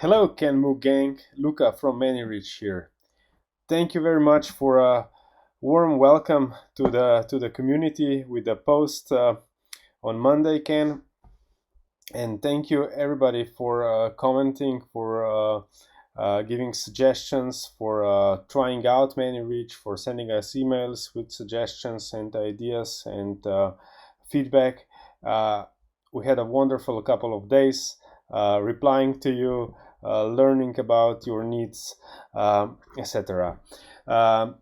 Hello, Ken Moo gang. Luca from Manyreach here. Thank you very much for a warm welcome to the community with the post on Monday, Ken. And thank you everybody for commenting, for giving suggestions, for trying out Manyreach, for sending us emails with suggestions and ideas and feedback. We had a wonderful couple of days replying to you, learning about your needs, etc. The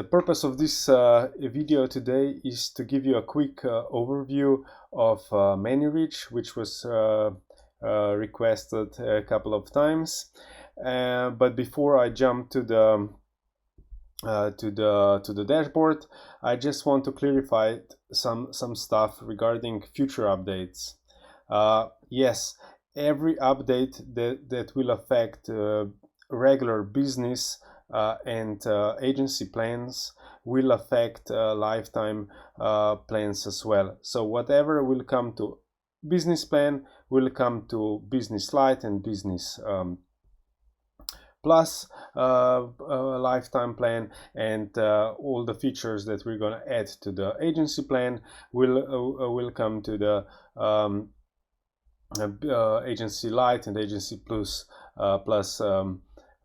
purpose of this video today is to give you a quick overview of Manyreach, which was requested a couple of times. But before I jump to the dashboard, I just want to clarify some stuff regarding future updates. Yes, every update that will affect regular business and agency plans will affect lifetime plans as well. So whatever will come to business plan will come to business light and business plus lifetime plan, and all the features that we're going to add to the agency plan will come to the agency light and agency plus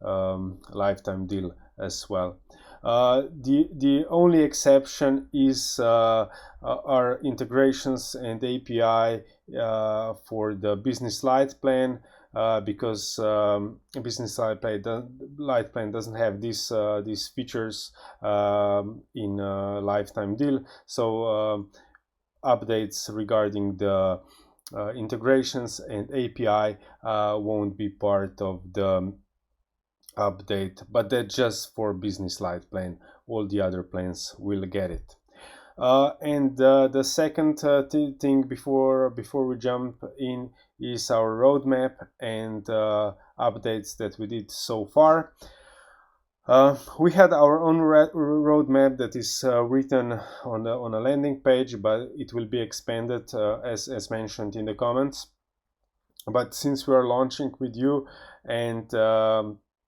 lifetime deal as well. The only exception is our integrations and API for the business light plan, because business light plan doesn't have these features in lifetime deal. So updates regarding the integrations and API won't be part of the update, but that's just for business light plan. All the other plans will get it. And the second thing before we jump in is our roadmap and updates that we did so far. We had our own roadmap that is written on a landing page, but it will be expanded as mentioned in the comments. But since we are launching with you, and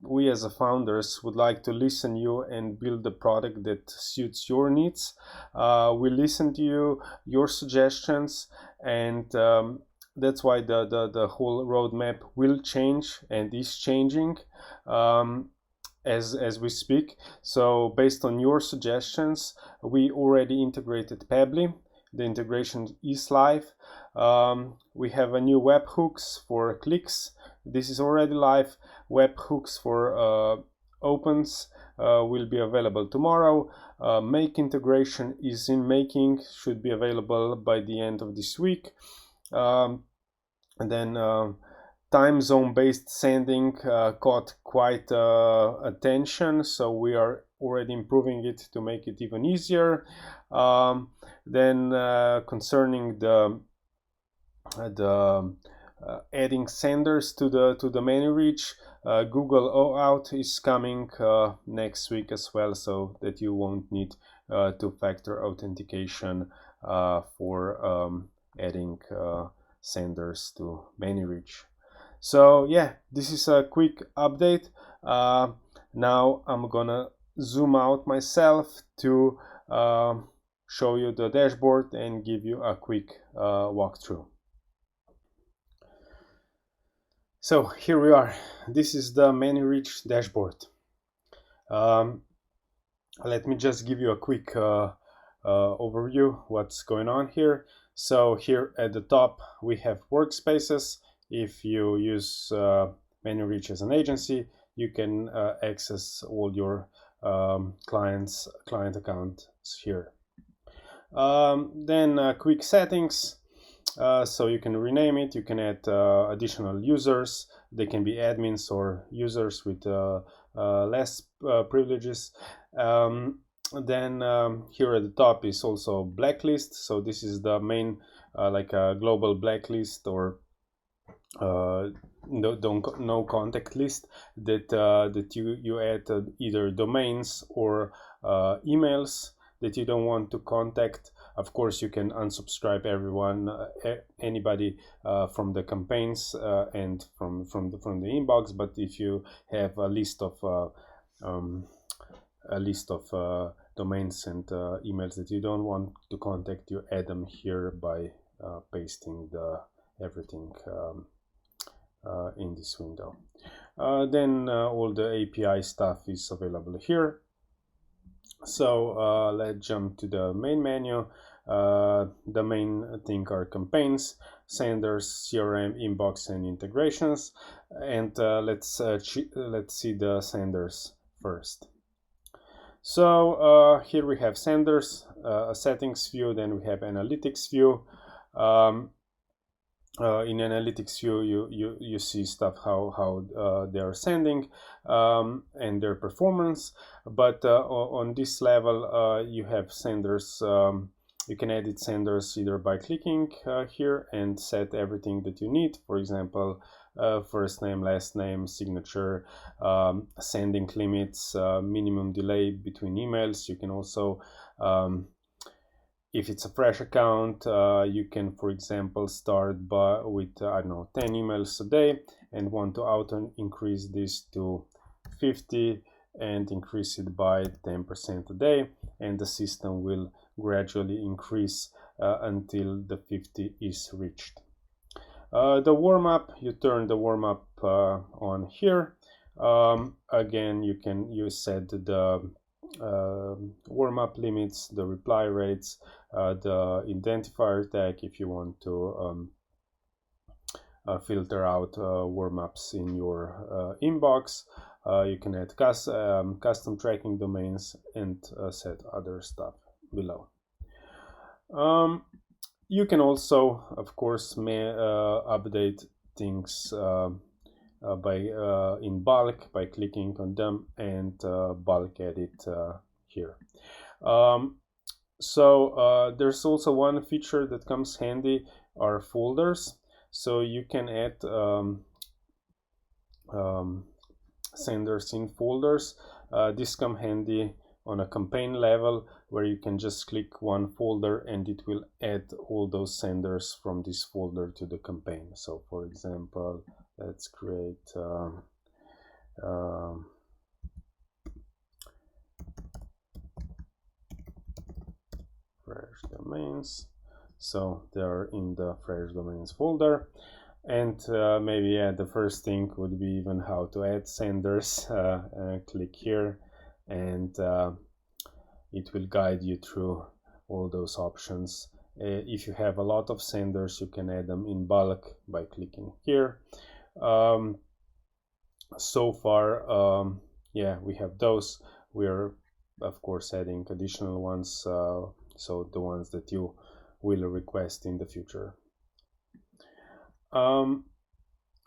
we as a founders would like to listen you and build the product that suits your needs, we listen to you, your suggestions, and that's why the whole roadmap will change and is changing as we speak. So based on your suggestions, we already integrated Pabbly. The integration is live. We have a new webhooks for clicks. This is already live. Webhooks for opens will be available tomorrow. Make integration is in making, should be available by the end of this week. And then time zone based sending caught quite attention, so we are already improving it to make it even easier. Then concerning the adding senders to the Manyreach, Google OAuth is coming next week as well, so that you won't need two-factor authentication for adding senders to Manyreach. So yeah, this is a quick update. Now I'm gonna zoom out myself to show you the dashboard and give you a quick walkthrough. So here we are. This is the Manyreach dashboard. Let me just give you a quick overview what's going on here. So here at the top we have workspaces. If you use Manyreach as an agency, you can access all your client accounts here. Then quick settings. So you can rename it, you can add additional users. They can be admins or users with less privileges. Then here at the top is also blacklist. So this is the main like a global blacklist or no contact list that you add either domains or emails that you don't want to contact Of course, you can unsubscribe everyone, anybody from the campaigns and from the inbox. But if you have a list of domains and emails that you don't want to contact, you add them here by pasting everything in this window. Then all the API stuff is available here. So let's jump to the main menu. The main thing are campaigns, senders, CRM, inbox, and integrations. And let's see the senders first. So here we have senders, a settings view, then we have analytics view. In analytics view, you see stuff how they are sending and their performance. But on this level, you have senders. You can edit senders either by clicking here and set everything that you need. For example, first name, last name, signature, sending limits, minimum delay between emails. You can also if it's a fresh account, you can, for example, start with I don't know, 10 emails a day and want to auto increase this to 50 and increase it by 10% a day, and the system will gradually increase until the 50 is reached. The warm-up, you turn the warm-up on here. Again, you set the warm-up limits, the reply rates, the identifier tag if you want to filter out warm-ups in your inbox. You can add custom tracking domains and set other stuff below. You can also, of course, update things in bulk by clicking on them and bulk edit here. So there's also one feature that comes handy, are folders. So you can add senders in folders. This come handy on a campaign level, where you can just click one folder and it will add all those senders from this folder to the campaign. So for example, let's create fresh domains. So they're in the fresh domains folder. And maybe the first thing would be even how to add senders. Click here and it will guide you through all those options. If you have a lot of senders, you can add them in bulk by clicking here. So far, yeah, we have those. We are, of course, adding additional ones, so the ones that you will request in the future.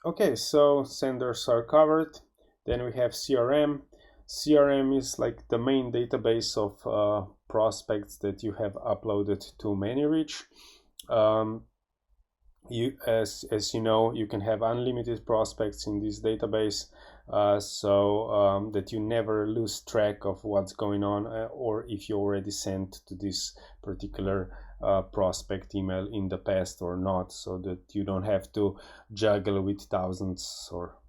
Okay, so senders are covered. Then we have CRM. CRM is like the main database of prospects that you have uploaded to Manyreach. As you know, you can have unlimited prospects in this database, so that you never lose track of what's going on, or if you already sent to this particular prospect email in the past or not, so that you don't have to juggle with thousands or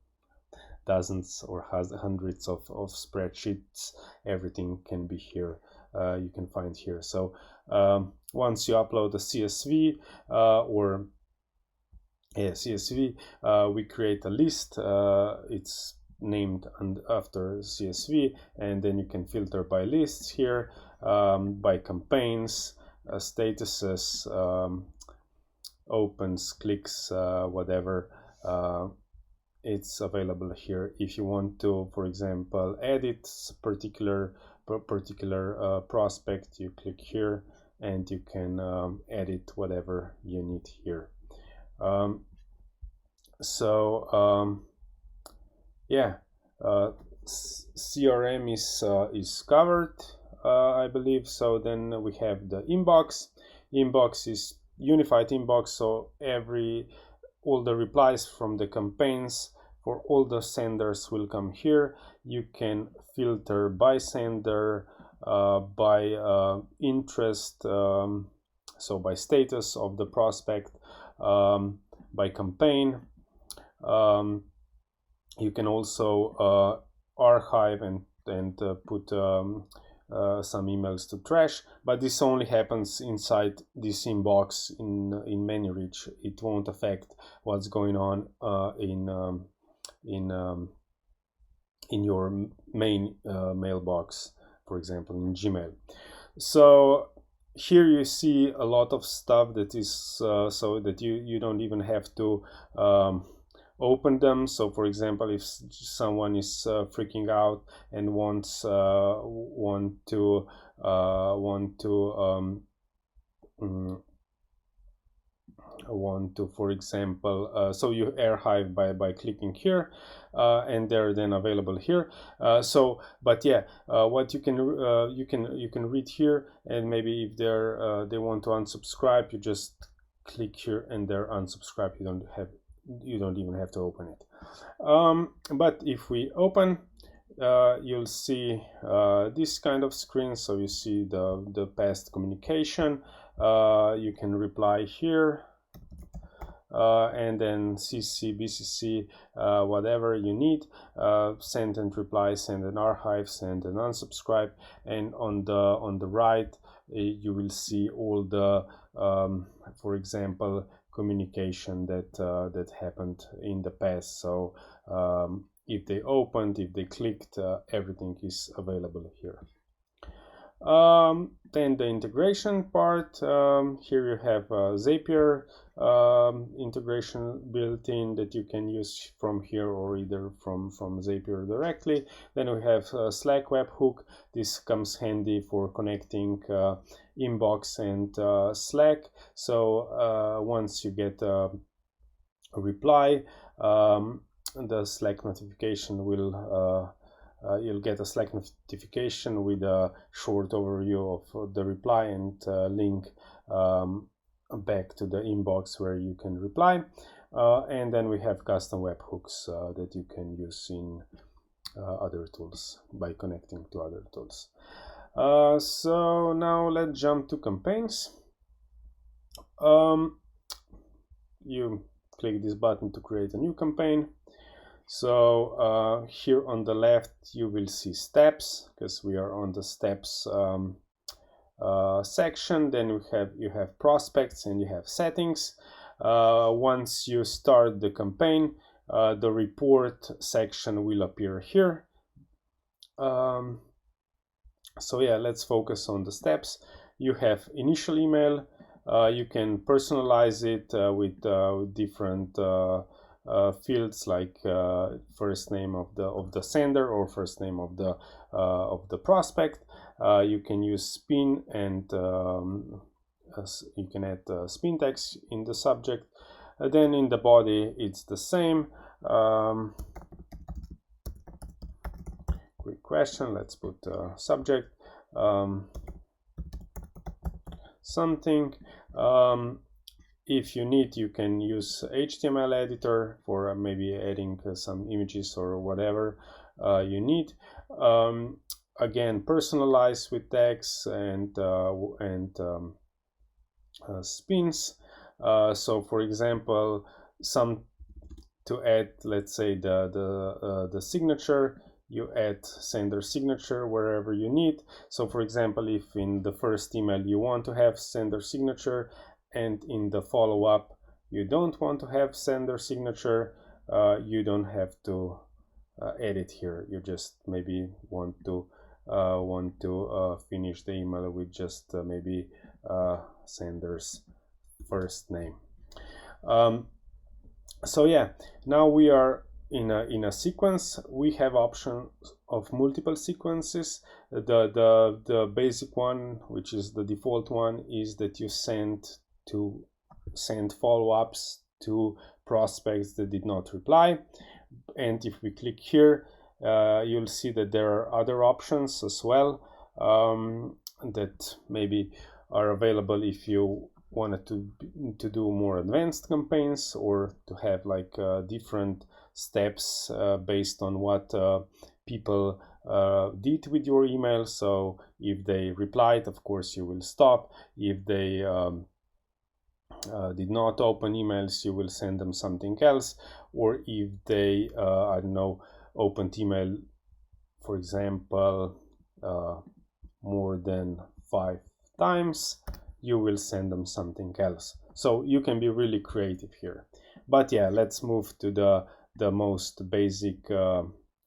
dozens or hundreds of spreadsheets. Everything can be here. You can find here. So once you upload a CSV or CSV, we create a list. It's named after CSV, and then you can filter by lists here, by campaigns, statuses, opens, clicks, whatever. It's available here. If you want to, for example, edit particular prospect, you click here and you can edit whatever you need here. Yeah, CRM is covered, I believe. So then we have the inbox. Inbox is unified inbox, so all the replies from the campaigns for all the senders will come here. You can filter by sender, by interest, so by status of the prospect, by campaign. You can also archive and put some emails to trash, but this only happens inside this inbox in Manyreach. It won't affect what's going on in your main mailbox, for example in Gmail. So here you see a lot of stuff that is so that you don't even have to open them. So for example, if someone is freaking out and wants to for example, so you archive by clicking here, and they're then available here. But yeah, what you can read here, and maybe if they want to unsubscribe, you just click here and they're unsubscribed. You don't even have to open it. But if we open, you'll see this kind of screen. So you see the past communication. You can reply here, and then CC, BCC, whatever you need, send and reply, send and archive, send and unsubscribe. And on the right, you will see all the, for example, communication that happened in the past. So if they opened, if they clicked, everything is available here. Then the integration part, here you have Zapier integration built in that you can use from here or either from Zapier directly. Then we have Slack webhook. This comes handy for connecting inbox and Slack. So once you get a reply, the Slack notification will you'll get a Slack notification with a short overview of the reply and link back to the inbox where you can reply. And then we have custom webhooks that you can use in other tools by connecting to other tools. So now let's jump to campaigns. You click this button to create a new campaign. So here on the left you will see steps, because we are on the steps section. Then you have prospects and you have settings. Once you start the campaign, the report section will appear here. So yeah, let's focus on the steps. You have initial email. You can personalize it with different fields like first name of the sender or first name of the prospect. You can use spin, and you can add spin text in the subject. Then in the body it's the same. Quick question, let's put subject something. If you need, you can use HTML editor for maybe adding some images or whatever you need. Again, personalize with text and spins. So for example, to add, let's say the signature, you add sender signature wherever you need. So for example, if in the first email you want to have sender signature, and in the follow-up you don't want to have sender signature, you don't have to edit here. You just maybe want to finish the email with just maybe sender's first name. So yeah, now we are in a sequence. We have options of multiple sequences. The basic one, which is the default one, is that you send follow-ups to prospects that did not reply. And if we click here, you'll see that there are other options as well that maybe are available if you wanted to do more advanced campaigns, or to have like different steps based on what people did with your email. So if they replied, of course you will stop. If they did not open emails, you will send them something else. Or if they I don't know, opened email, for example, more than 5 times, you will send them something else. So you can be really creative here. But yeah, let's move to the most basic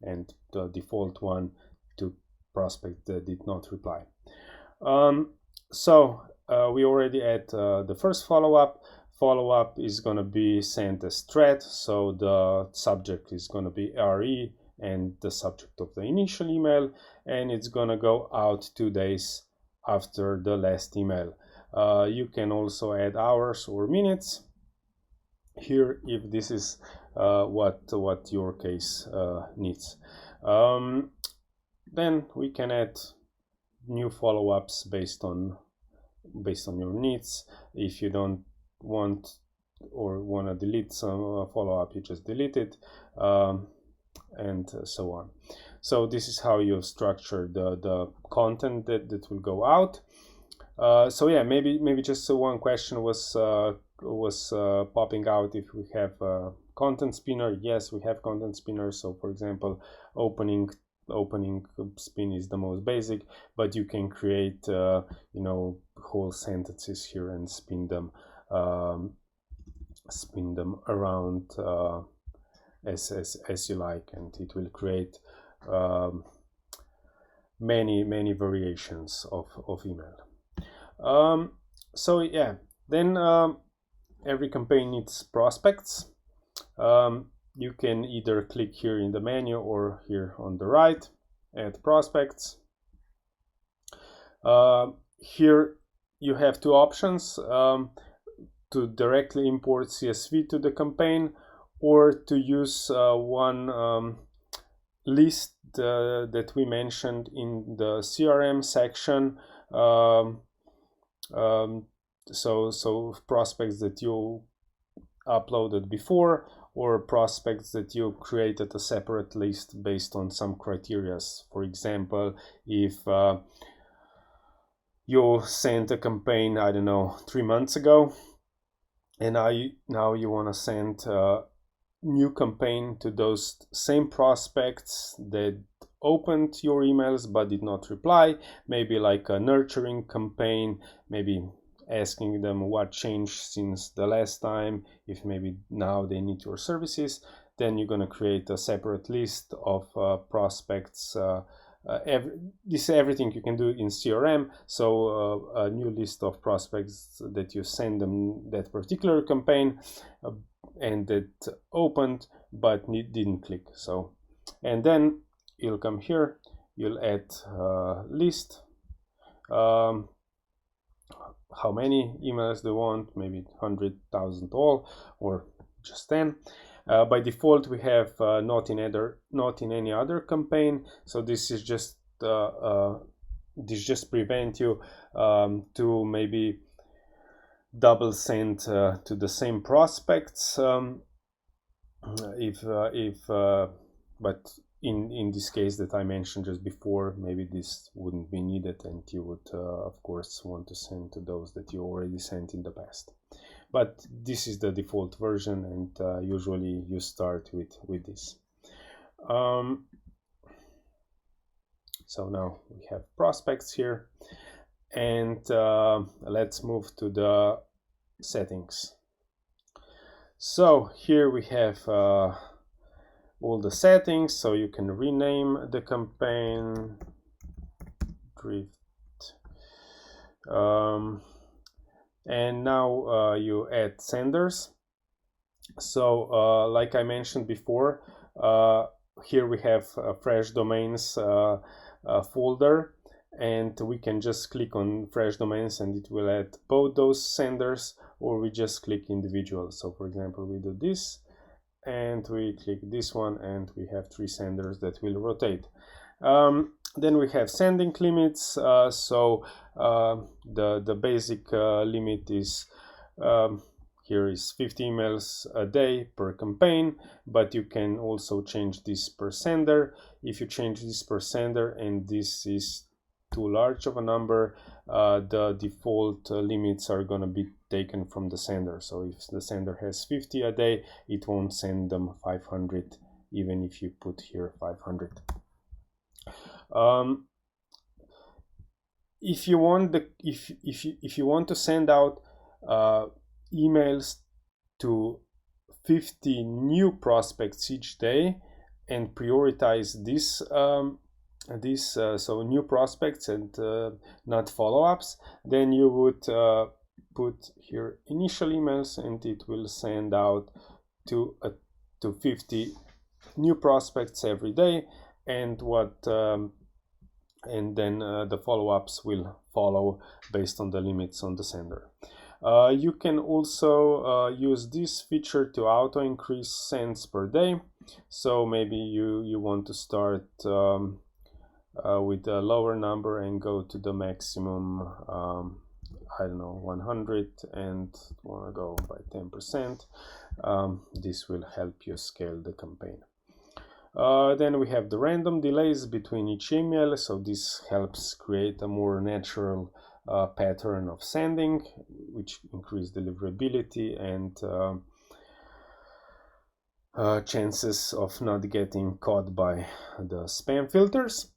and the default one, to prospect that did not reply. So we already had the first follow-up. Follow-up is going to be sent as thread, so the subject is going to be RE and the subject of the initial email, and it's going to go out 2 days after the last email. You can also add hours or minutes here if this is what your case needs. Then we can add new follow-ups based on your needs. If you don't want or want to delete some follow-up, you just delete it, and so on. So this is how you structure the content that will go out. So yeah, maybe just one question was popping out if we have a content spinner. Yes, we have content spinner. So for example, opening spin is the most basic, but you can create whole sentences here and spin them around as you like, and it will create many variations of email. So yeah, then every campaign needs prospects. You can either click here in the menu or here on the right, add prospects. Here you have two options, to directly import CSV to the campaign, or to use one list that we mentioned in the CRM section. So prospects that you uploaded before, or prospects that you created a separate list based on some criteria. For example, if you sent a campaign, I don't know, 3 months ago, and now you want to send a new campaign to those same prospects that opened your emails but did not reply, maybe like a nurturing campaign, maybe asking them what changed since the last time, if maybe now they need your services, then you're going to create a separate list of prospects. This is everything you can do in CRM. So a new list of prospects that you send them that particular campaign and that opened but didn't click. So, and then you'll come here, you'll add list. How many emails they want, maybe 100,000 all, or just 10. By default, we have not in any other campaign. So this is just prevent you to maybe double send to the same prospects. But in this case that I mentioned just before, maybe this wouldn't be needed, and you would of course want to send to those that you already sent in the past. But this is the default version, and usually you start with this. So now we have prospects here, and let's move to the settings. So here we have all the settings, so you can rename the campaign, drift, and now you add senders. So like I mentioned before, here we have a fresh domains folder, and we can just click on fresh domains and it will add both those senders, or we just click individual. So for example, we do this and we click this one, and we have 3 senders that will rotate. Then we have sending limits. So the basic limit is here is 50 emails a day per campaign, but you can also change this per sender. If you change this per sender and this is too large of a number, the default limits are going to be taken from the sender. So if the sender has 50 a day, it won't send them 500, even if you put here 500. If you want if you want to send out emails to 50 new prospects each day and prioritize this so new prospects and not follow-ups, then you would put here initial emails, and it will send out to 50 new prospects every day, and and then the follow-ups will follow based on the limits on the sender. You can also use this feature to auto increase sends per day. So maybe you want to start with a lower number and go to the maximum, I don't know, 100, and want to go by 10%. This will help you scale the campaign. Then we have the random delays between each email, so this helps create a more natural pattern of sending, which increase deliverability and chances of not getting caught by the spam filters.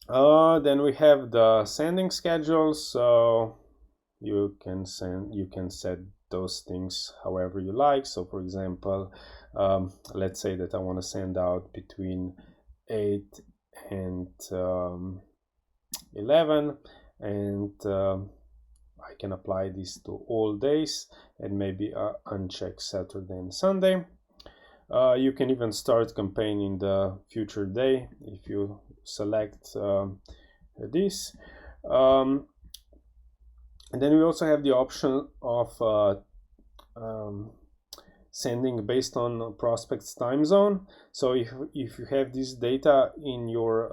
Then we have the sending schedule, so you can set those things however you like. So for example, let's say that I want to send out between 8 and 11, and I can apply this to all days and maybe uncheck Saturday and Sunday. You can even start campaign in the future day if you select this. And then we also have the option of sending based on prospect's time zone. So if you have this data in your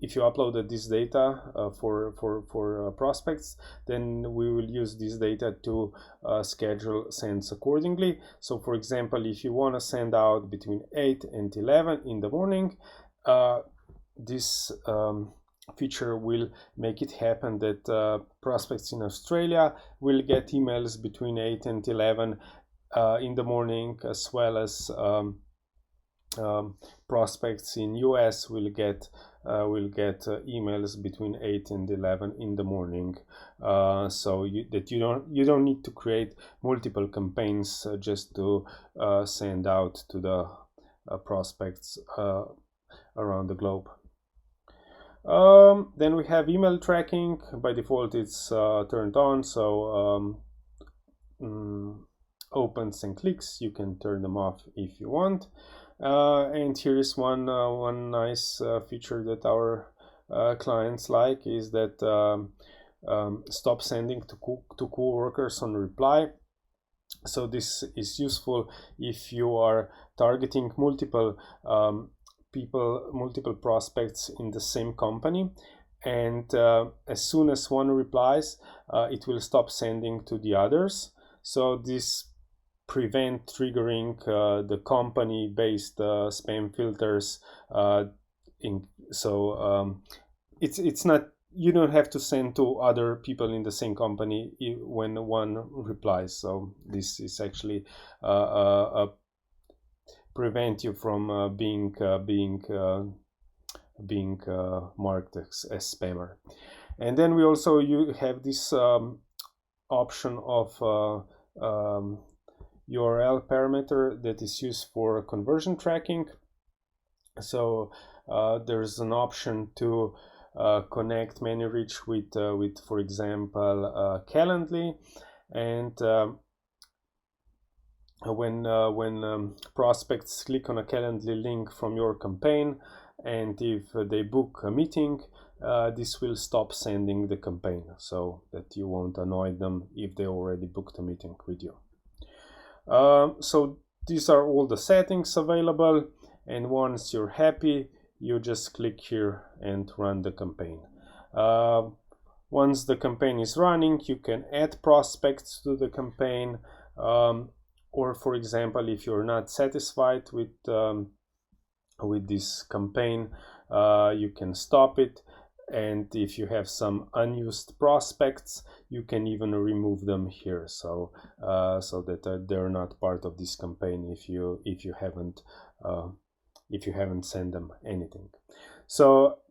if you uploaded this data for prospects, then we will use this data to schedule sends accordingly. So for example, if you want to send out between 8 and 11 in the morning, this feature will make it happen that prospects in Australia will get emails between 8 and 11 in the morning, as well as prospects in US will get emails between 8 and 11 in the morning, so you don't need to create multiple campaigns just to send out to the prospects around the globe. Then we have email tracking. By default it's turned on, so opens and clicks, you can turn them off if you want. And here is one nice feature that our clients like, is that stop sending to co-workers on reply. So this is useful if you are targeting multiple multiple prospects in the same company, and as soon as one replies, it will stop sending to the others. So this prevent triggering the company-based spam filters. It's not, you don't have to send to other people in the same company when one replies. So this is actually prevent you from being marked as spammer. And then we also have this option of URL parameter that is used for conversion tracking. So there's an option to connect Manyreach with for example Calendly, and when prospects click on a Calendly link from your campaign, and if they book a meeting, this will stop sending the campaign, so that you won't annoy them if they already booked a meeting with you. So these are all the settings available, and once you're happy, you just click here and run the campaign. once the campaign is running, you can add prospects to the campaign, or for example, if you're not satisfied with this campaign, you can stop it. And if you have some unused prospects, you can even remove them here, so that they're not part of this campaign if you haven't sent them anything. So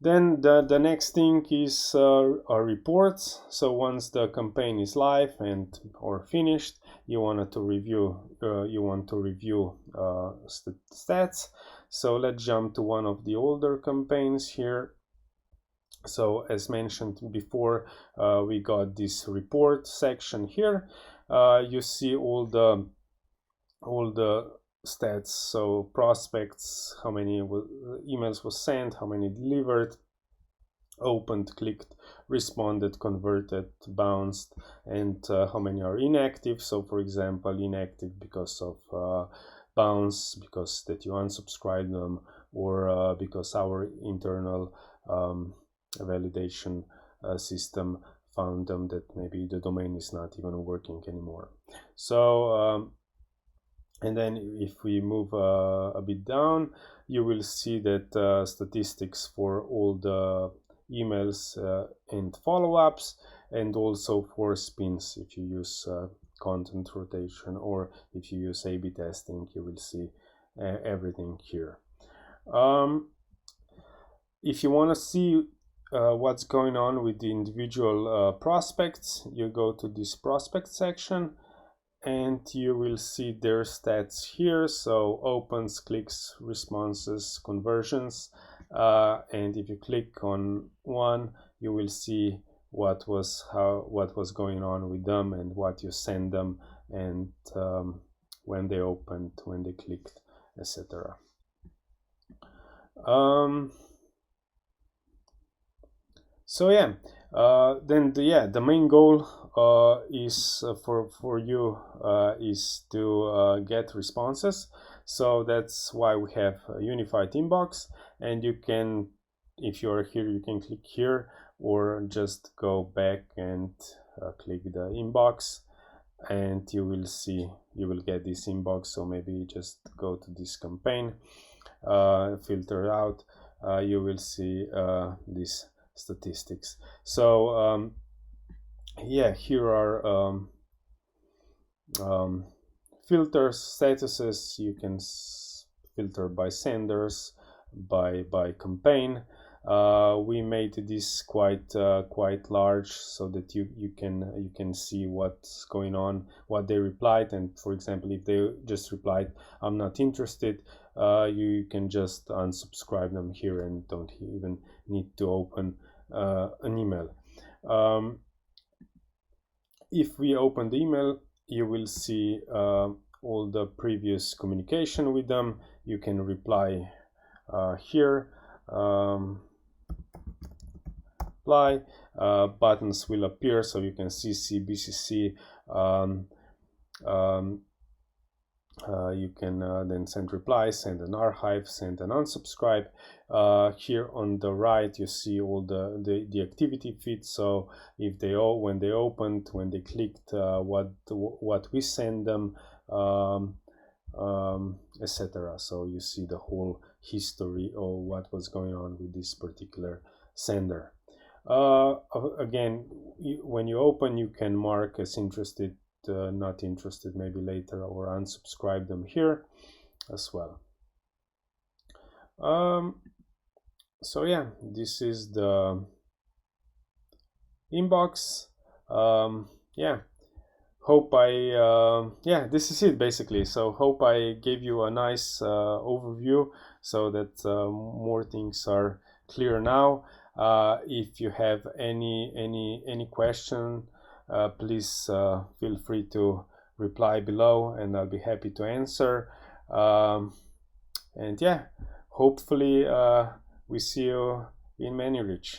then the next thing is our reports. So once the campaign is live and or finished, you want to review stats. So let's jump to one of the older campaigns here. So as mentioned before, we got this report section here. You see all the stats, so prospects, how many emails was sent, how many delivered, opened, clicked, responded, converted, bounced, and how many are inactive. So for example, inactive because of bounce, because that you unsubscribe them, or because our internal validation system found them that maybe the domain is not even working anymore. So and then if we move a bit down, you will see that statistics for all the emails and follow-ups, and also for spins. If you use content rotation, or if you use A/B testing, you will see everything here. If you want to see what's going on with the individual prospects, you go to this prospect section, and you will see their stats here. So opens, clicks, responses, conversions, and if you click on one, you will see what was going on with them, and what you send them, and when they opened, when they clicked, etc. So yeah, then the main goal is for you is to get responses. So that's why we have a unified inbox, and you can, if you are here, you can click here, or just go back and click the inbox, and you will get this inbox. So maybe just go to this campaign, filter out, you will see this statistics. So yeah, here are filters, statuses. You can filter by senders, by campaign. We made this quite large, so that you can see what's going on, what they replied. And for example, if they just replied, "I'm not interested," you can just unsubscribe them here and don't even need to open an email. If we open the email, you will see all the previous communication with them. You can reply here. Reply buttons will appear, so you can CC, BCC. You can then send replies, send an archive, send an unsubscribe. Here on the right, you see all the activity feed. So if when they opened, when they clicked, what we send them, etc. So you see the whole history of what was going on with this particular sender. Again, when you open, you can mark as interested, not interested, maybe later, or unsubscribe them here as well. So yeah, this is the inbox. Yeah, hope yeah, this is it basically. So hope I gave you a nice overview, so that more things are clear now. If you have any question, please feel free to reply below, and I'll be happy to answer. And yeah, hopefully we see you in Manyreach.